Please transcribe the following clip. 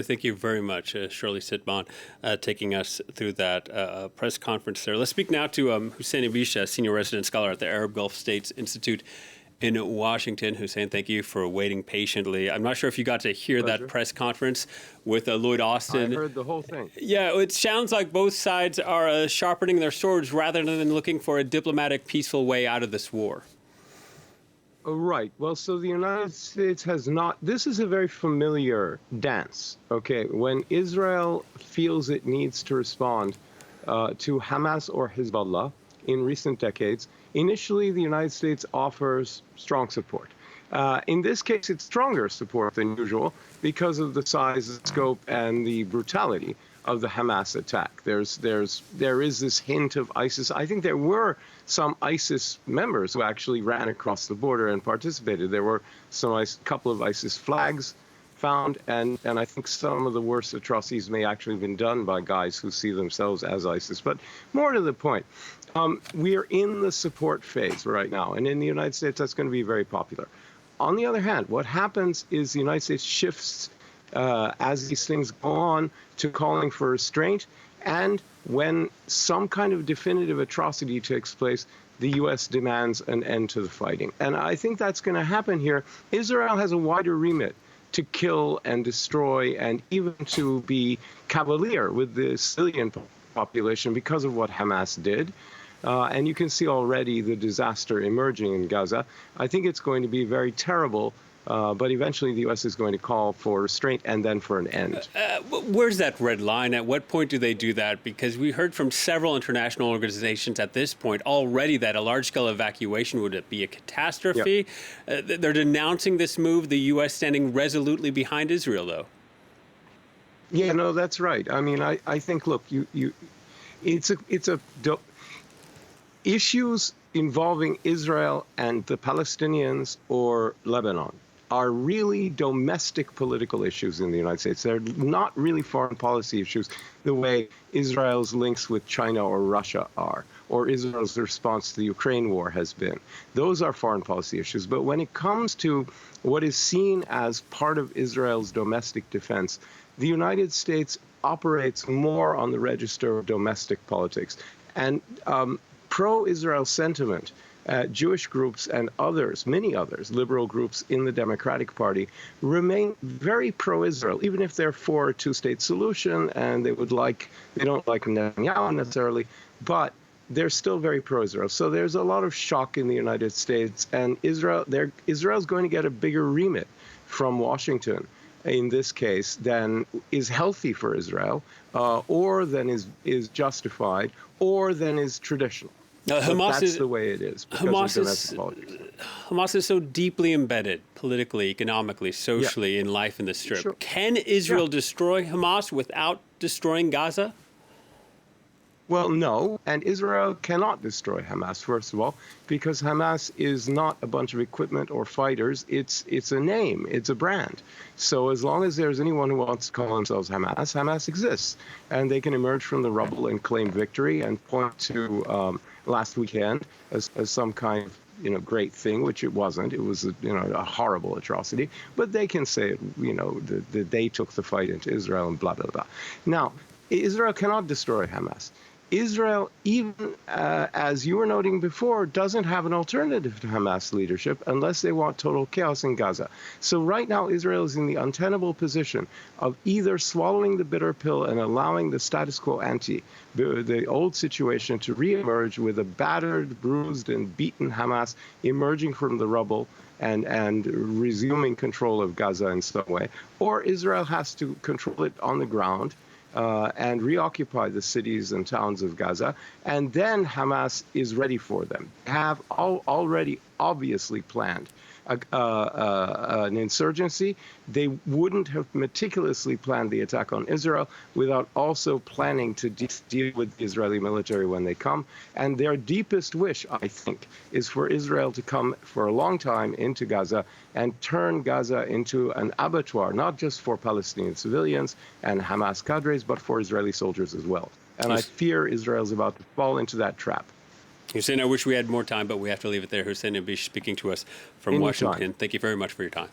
Thank you very much, Shirley Sitman, taking us through that press conference there. Let's speak now to Hussein Abish, Senior Resident Scholar at the Arab Gulf States Institute in Washington. Hussein, thank you for waiting patiently. I'm not sure if you got to hear that press conference with Lloyd Austin. I heard the whole thing. Yeah, it sounds like both sides are sharpening their swords rather than looking for a diplomatic, peaceful way out of this war. Right. Well, so the United States has not. This is a very familiar dance. Okay. When Israel feels it needs to respond to Hamas or Hezbollah in recent decades, initially the United States offers strong support. In this case, it's stronger support than usual because of the size, the scope, and the brutality of the Hamas attack. There is this hint of ISIS. I think there were some ISIS members who actually ran across the border and participated. There were a couple of ISIS flags found, and I think some of the worst atrocities may actually have been done by guys who see themselves as ISIS. But more to the point, we are in the support phase right now, and in the United States, that's going to be very popular. On the other hand, what happens is the United States shifts as these things go on to calling for restraint, and when some kind of definitive atrocity takes place, the U.S. demands an end to the fighting. And I think that's going to happen here. Israel has a wider remit to kill and destroy and even to be cavalier with the civilian population because of what Hamas did. And you can see already the disaster emerging in Gaza. I think it's going to be very terrible. But eventually the U.S. is going to call for restraint and then for an end. Where's that red line? At what point do they do that? Because we heard from several international organizations at this point already that a large-scale evacuation would be a catastrophe. Yep. They're denouncing this move, the U.S. standing resolutely behind Israel, though. Yeah, no, that's right. I mean, I think, look, issues involving Israel and the Palestinians or Lebanon are really domestic political issues in the United States. They're not really foreign policy issues the way Israel's links with China or Russia are, or Israel's response to the Ukraine war has been. Those are foreign policy issues. But when it comes to what is seen as part of Israel's domestic defense, the United States operates more on the register of domestic politics. And pro-Israel sentiment, Jewish groups and others, many others, liberal groups in the Democratic Party, remain very pro-Israel, even if they're for a two-state solution and they don't like Netanyahu necessarily, but they're still very pro-Israel. So there's a lot of shock in the United States, and Israel's going to get a bigger remit from Washington in this case than is healthy for Israel, or than is justified, or than is traditional. That's the way it is. Hamas is so deeply embedded politically, economically, socially in life in the Strip. Sure. Can Israel destroy Hamas without destroying Gaza? Well, no, and Israel cannot destroy Hamas, first of all, because Hamas is not a bunch of equipment or fighters. It's a name. It's a brand. So as long as there's anyone who wants to call themselves Hamas, Hamas exists. And they can emerge from the rubble and claim victory and point to last weekend as some kind of great thing, which it wasn't. It was a horrible atrocity. But they can say, that they took the fight into Israel and blah, blah, blah. Now, Israel cannot destroy Hamas. Israel, even as you were noting before, doesn't have an alternative to Hamas leadership unless they want total chaos in Gaza. So right now, Israel is in the untenable position of either swallowing the bitter pill and allowing the status quo ante, the old situation, to reemerge with a battered, bruised, and beaten Hamas emerging from the rubble and resuming control of Gaza in some way, or Israel has to control it on the ground and reoccupy the cities and towns of Gaza, and then Hamas is ready for them. Have already obviously planned an insurgency. They wouldn't have meticulously planned the attack on Israel without also planning to deal with the Israeli military when they come. And their deepest wish, I think, is for Israel to come for a long time into Gaza and turn Gaza into an abattoir, not just for Palestinian civilians and Hamas cadres, but for Israeli soldiers as well. And I fear Israel's about to fall into that trap. Hussein, I wish we had more time, but we have to leave it there. Hussein Abish speaking to us from Washington. Thank you very much for your time.